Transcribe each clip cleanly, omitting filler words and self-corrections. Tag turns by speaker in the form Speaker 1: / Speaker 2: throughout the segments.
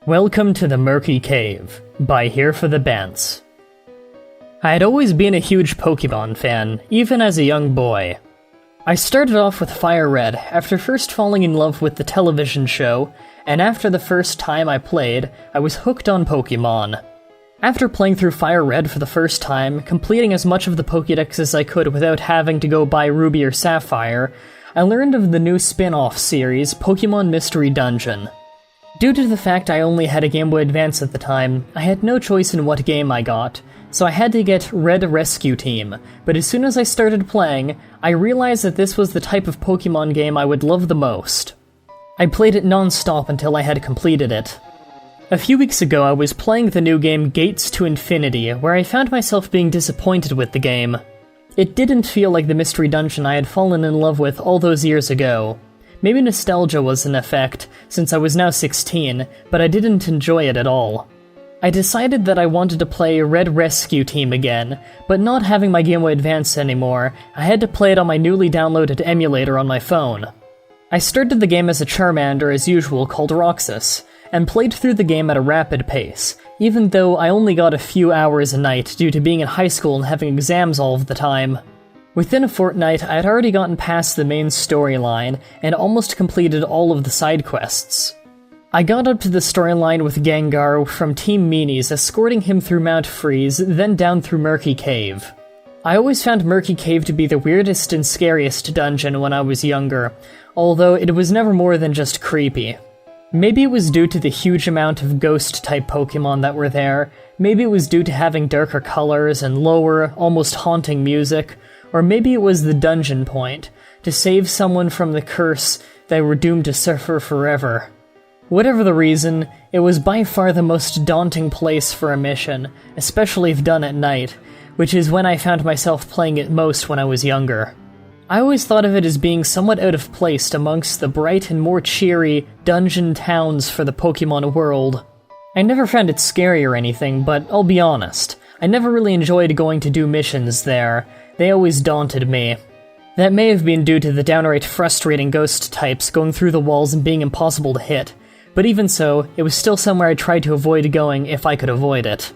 Speaker 1: Welcome to the Murky Cave, by Here for the Bants. I had always been a huge Pokémon fan, even as a young boy. I started off with Fire Red after first falling in love with the television show, and after the first time I played, I was hooked on Pokémon. After playing through Fire Red for the first time, completing as much of the Pokédex as I could without having to go buy Ruby or Sapphire, I learned of the new spin-off series, Pokémon Mystery Dungeon. Due to the fact I only had a Game Boy Advance at the time, I had no choice in what game I got, so I had to get Red Rescue Team, but as soon as I started playing, I realized that this was the type of Pokémon game I would love the most. I played it non-stop until I had completed it. A few weeks ago I was playing the new game Gates to Infinity, where I found myself being disappointed with the game. It didn't feel like the Mystery Dungeon I had fallen in love with all those years ago. Maybe nostalgia was in effect, since I was now 16, but I didn't enjoy it at all. I decided that I wanted to play Red Rescue Team again, but not having my Game Boy Advance anymore, I had to play it on my newly downloaded emulator on my phone. I started the game as a Charmander as usual called Roxas, and played through the game at a rapid pace, even though I only got a few hours a night due to being in high school and having exams all of the time. Within a fortnight, I had already gotten past the main storyline, and almost completed all of the side quests. I got up to the storyline with Gengar from Team Meanies escorting him through Mount Freeze, then down through Murky Cave. I always found Murky Cave to be the weirdest and scariest dungeon when I was younger, although it was never more than just creepy. Maybe it was due to the huge amount of ghost-type Pokémon that were there, maybe it was due to having darker colors and lower, almost haunting music, or maybe it was the dungeon point, to save someone from the curse they were doomed to suffer forever. Whatever the reason, it was by far the most daunting place for a mission, especially if done at night, which is when I found myself playing it most when I was younger. I always thought of it as being somewhat out of place amongst the bright and more cheery dungeon towns for the Pokémon world. I never found it scary or anything, but I'll be honest, I never really enjoyed going to do missions there. They always daunted me. That may have been due to the downright frustrating ghost types going through the walls and being impossible to hit, but even so, it was still somewhere I tried to avoid going if I could avoid it.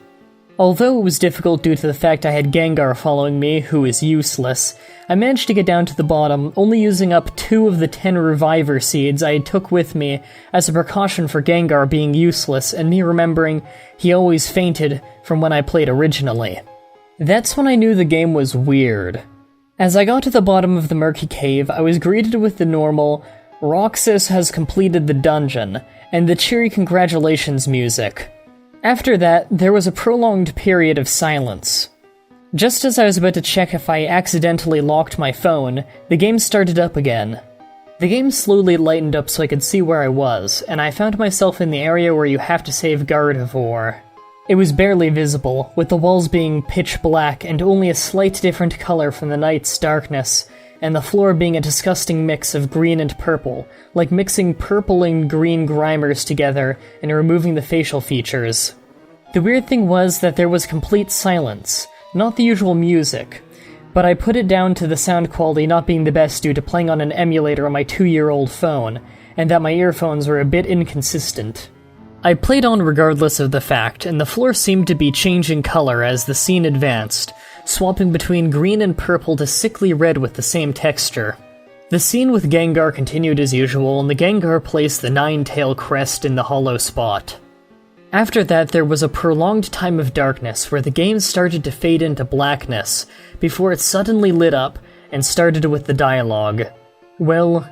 Speaker 1: Although it was difficult due to the fact I had Gengar following me, who is useless, I managed to get down to the bottom, only using up 2 of the 10 Reviver Seeds I took with me as a precaution for Gengar being useless and me remembering he always fainted from when I played originally. That's when I knew the game was weird. As I got to the bottom of the Murky Cave, I was greeted with the normal, "Roxas has completed the dungeon," and the cheery congratulations music. After that, there was a prolonged period of silence. Just as I was about to check if I accidentally locked my phone, the game started up again. The game slowly lightened up so I could see where I was, and I found myself in the area where you have to save Gardevoir. It was barely visible, with the walls being pitch black and only a slight different color from the night's darkness, and the floor being a disgusting mix of green and purple, like mixing purple and green Grimers together and removing the facial features. The weird thing was that there was complete silence, not the usual music, but I put it down to the sound quality not being the best due to playing on an emulator on my 2-year-old phone, and that my earphones were a bit inconsistent. I played on regardless of the fact, and the floor seemed to be changing color as the scene advanced, swapping between green and purple to sickly red with the same texture. The scene with Gengar continued as usual, and the Gengar placed the 9-tail crest in the hollow spot. After that, there was a prolonged time of darkness where the game started to fade into blackness, before it suddenly lit up and started with the dialogue. Welcome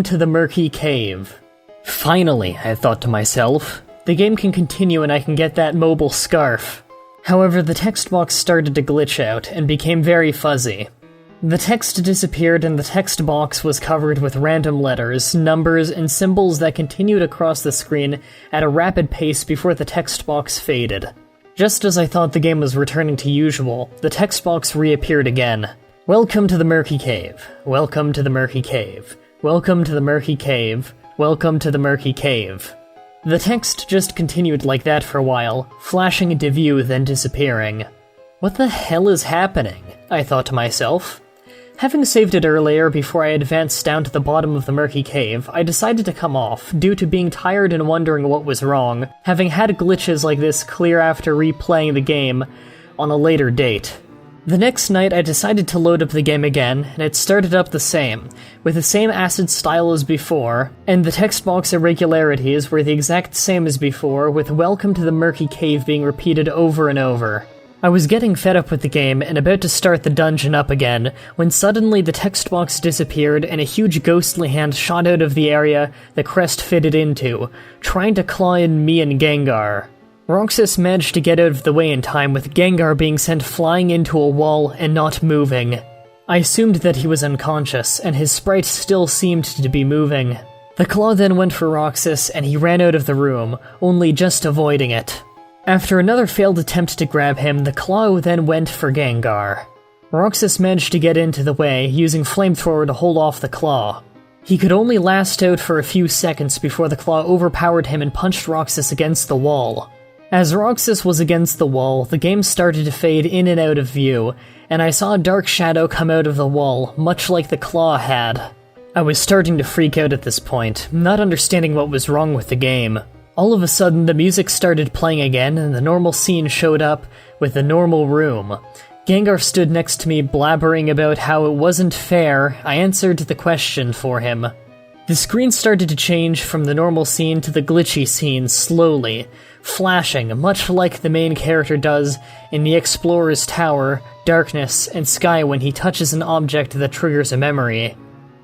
Speaker 1: to the Murky Cave. Finally, I thought to myself. The game can continue and I can get that mobile scarf. However, the text box started to glitch out and became very fuzzy. The text disappeared and the text box was covered with random letters, numbers, and symbols that continued across the screen at a rapid pace before the text box faded. Just as I thought the game was returning to usual, the text box reappeared again. Welcome to the Murky Cave. Welcome to the Murky Cave. Welcome to the Murky Cave. Welcome to the Murky Cave. The text just continued like that for a while, flashing into view then disappearing. What the hell is happening? I thought to myself. Having saved it earlier before I advanced down to the bottom of the Murky Cave, I decided to come off, due to being tired and wondering what was wrong, having had glitches like this clear after replaying the game on a later date. The next night I decided to load up the game again, and it started up the same, with the same acid style as before, and the text box irregularities were the exact same as before, with "Welcome to the Murky Cave" being repeated over and over. I was getting fed up with the game and about to start the dungeon up again, when suddenly the text box disappeared and a huge ghostly hand shot out of the area the crest fitted into, trying to claw in me and Gengar. Roxas managed to get out of the way in time, with Gengar being sent flying into a wall and not moving. I assumed that he was unconscious, and his sprite still seemed to be moving. The claw then went for Roxas, and he ran out of the room, only just avoiding it. After another failed attempt to grab him, the claw then went for Gengar. Roxas managed to get into the way, using Flamethrower to hold off the claw. He could only last out for a few seconds before the claw overpowered him and punched Roxas against the wall. As Roxas was against the wall, the game started to fade in and out of view, and I saw a dark shadow come out of the wall, much like the claw had. I was starting to freak out at this point, not understanding what was wrong with the game. All of a sudden, the music started playing again, and the normal scene showed up with the normal room. Gengar stood next to me, blabbering about how it wasn't fair. I answered the question for him. The screen started to change from the normal scene to the glitchy scene slowly, flashing, much like the main character does in the Explorer's Tower, Darkness, and Sky when he touches an object that triggers a memory.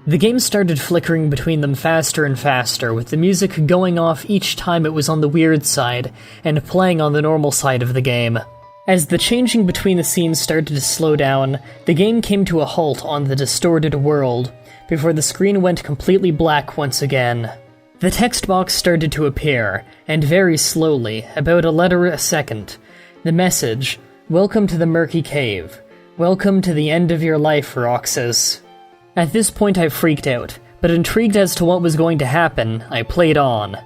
Speaker 1: The game started flickering between them faster and faster, with the music going off each time it was on the weird side, and playing on the normal side of the game. As the changing between the scenes started to slow down, the game came to a halt on the distorted world, before the screen went completely black once again. The text box started to appear, and very slowly, about a letter a second. The message, "Welcome to the Murky Cave. Welcome to the end of your life, Roxas." At this point I freaked out, but intrigued as to what was going to happen, I played on.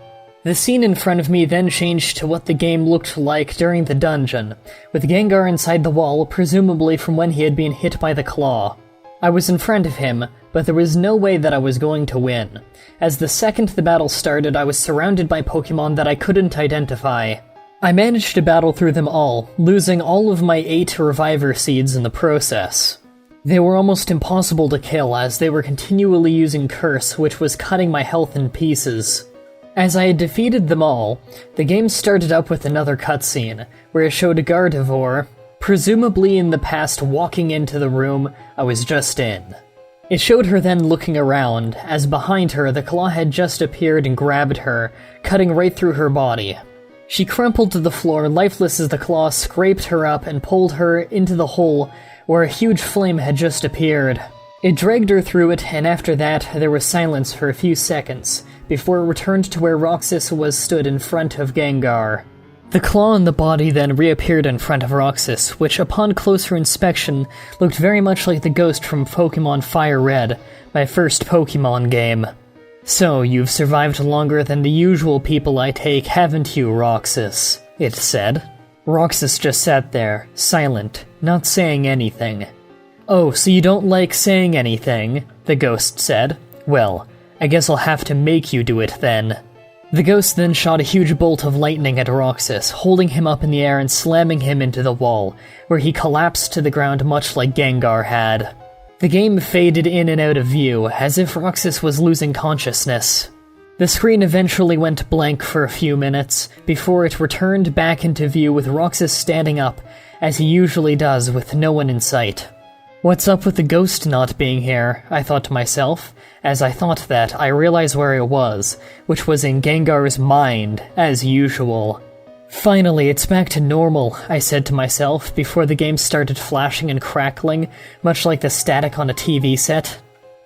Speaker 1: The scene in front of me then changed to what the game looked like during the dungeon, with Gengar inside the wall, presumably from when he had been hit by the claw. I was in front of him, but there was no way that I was going to win. As the second the battle started, I was surrounded by Pokémon that I couldn't identify. I managed to battle through them all, losing all of my 8 Reviver Seeds in the process. They were almost impossible to kill, as they were continually using Curse, which was cutting my health in pieces. As I had defeated them all, the game started up with another cutscene, where it showed a Gardevoir, presumably in the past, walking into the room I was just in. It showed her then looking around, as behind her the claw had just appeared and grabbed her, cutting right through her body. She crumpled to the floor, lifeless as the claw scraped her up and pulled her into the hole where a huge flame had just appeared. It dragged her through it, and after that there was silence for a few seconds, before it returned to where Roxas was stood in front of Gengar. The claw in the body then reappeared in front of Roxas, which upon closer inspection looked very much like the ghost from Pokémon Fire Red, my first Pokémon game. "So, you've survived longer than the usual people I take, haven't you, Roxas?" it said. Roxas just sat there, silent, not saying anything. "Oh, so you don't like saying anything?" the ghost said. "Well, I guess I'll have to make you do it then." The ghost then shot a huge bolt of lightning at Roxas, holding him up in the air and slamming him into the wall, where he collapsed to the ground much like Gengar had. The game faded in and out of view, as if Roxas was losing consciousness. The screen eventually went blank for a few minutes, before it returned back into view with Roxas standing up, as he usually does with no one in sight. What's up with the ghost not being here, I thought to myself. As I thought that, I realized where I was, which was in Gengar's mind, as usual. Finally, it's back to normal, I said to myself, before the game started flashing and crackling, much like the static on a TV set.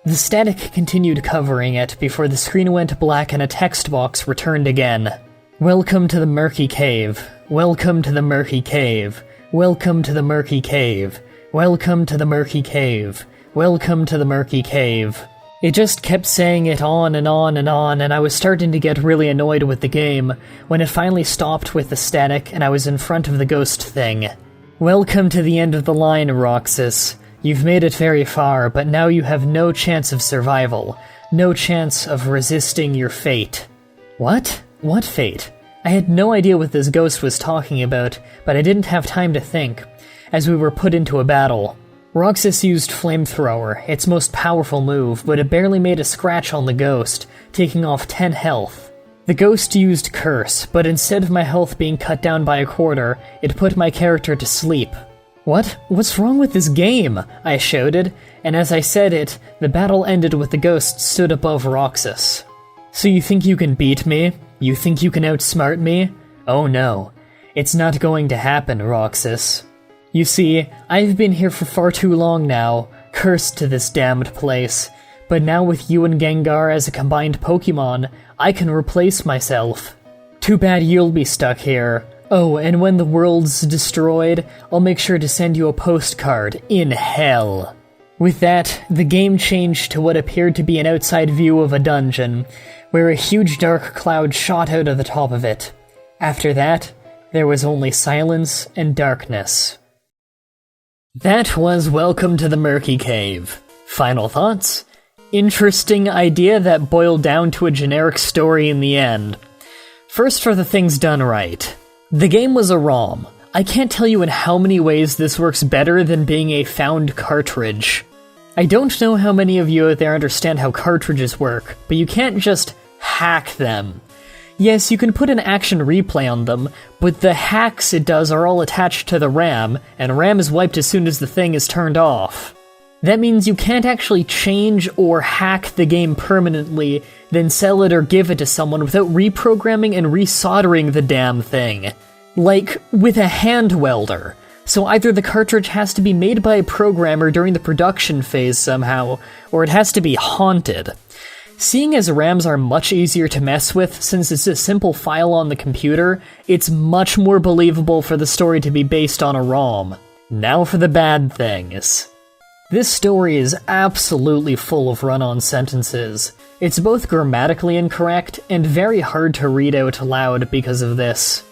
Speaker 1: The static continued covering it before the screen went black and a text box returned again. "Welcome to the Murky Cave. Welcome to the Murky Cave. Welcome to the Murky Cave. Welcome to the Murky Cave. Welcome to the Murky Cave." It just kept saying it on and on and on, and I was starting to get really annoyed with the game, when it finally stopped with the static and I was in front of the ghost thing. "Welcome to the end of the line, Roxas. You've made it very far, but now you have no chance of survival. No chance of resisting your fate. What? What fate? I had no idea what this ghost was talking about, but I didn't have time to think, as we were put into a battle. Roxas used Flamethrower, its most powerful move, but it barely made a scratch on the ghost, taking off 10 health. The ghost used Curse, but instead of my health being cut down by a quarter, it put my character to sleep. What? What's wrong with this game? I shouted, and as I said it, the battle ended with the ghost stood above Roxas. So you think you can beat me? You think you can outsmart me? Oh no. It's not going to happen, Roxas. You see, I've been here for far too long now, cursed to this damned place, but now with you and Gengar as a combined Pokémon, I can replace myself. Too bad you'll be stuck here. Oh, and when the world's destroyed, I'll make sure to send you a postcard in hell. With that, the game changed to what appeared to be an outside view of a dungeon, where a huge dark cloud shot out of the top of it. After that, there was only silence and darkness. That was Welcome to the Murky Cave. Final thoughts? Interesting idea that boiled down to a generic story in the end. First for the things done right. The game was a ROM. I can't tell you in how many ways this works better than being a found cartridge. I don't know how many of you out there understand how cartridges work, but you can't just hack them. Yes, you can put an action replay on them, but the hacks it does are all attached to the RAM, and RAM is wiped as soon as the thing is turned off. That means you can't actually change or hack the game permanently, then sell it or give it to someone without reprogramming and resoldering the damn thing. Like, with a hand welder. So either the cartridge has to be made by a programmer during the production phase somehow, or it has to be haunted. Seeing as RAMs are much easier to mess with since it's a simple file on the computer, it's much more believable for the story to be based on a ROM. Now for the bad things. This story is absolutely full of run-on sentences. It's both grammatically incorrect and very hard to read out loud because of this.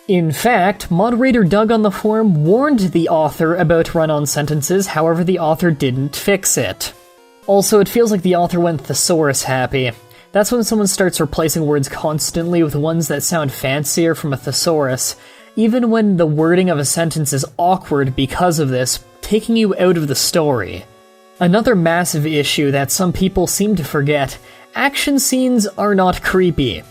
Speaker 1: In fact, moderator Doug on the forum warned the author about run-on sentences, however the author didn't fix it. Also, it feels like the author went thesaurus happy. That's when someone starts replacing words constantly with ones that sound fancier from a thesaurus, even when the wording of a sentence is awkward because of this, taking you out of the story. Another massive issue that some people seem to forget, action scenes are not creepy.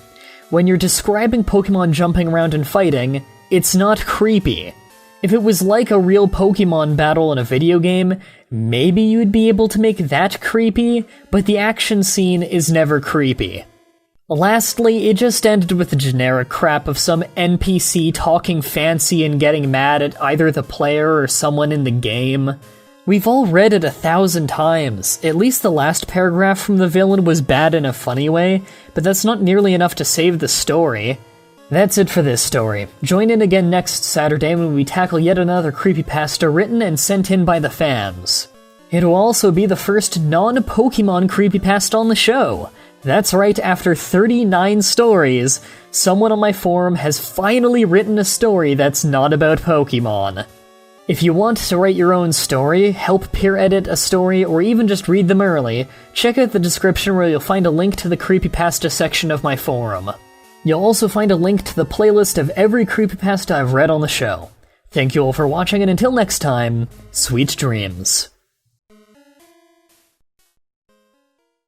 Speaker 1: When you're describing Pokemon jumping around and fighting, it's not creepy. If it was like a real Pokemon battle in a video game, maybe you'd be able to make that creepy, but the action scene is never creepy. Lastly, it just ended with the generic crap of some NPC talking fancy and getting mad at either the player or someone in the game. We've all read it 1,000 times. At least the last paragraph from the villain was bad in a funny way, but that's not nearly enough to save the story. That's it for this story. Join in again next Saturday when we tackle yet another creepypasta written and sent in by the fans. It will also be the first non-Pokemon creepypasta on the show. That's right, after 39 stories, someone on my forum has finally written a story that's not about Pokemon. If you want to write your own story, help peer edit a story, or even just read them early, check out the description where you'll find a link to the creepypasta section of my forum. You'll also find a link to the playlist of every creepypasta I've read on the show. Thank you all for watching, and until next time, sweet dreams.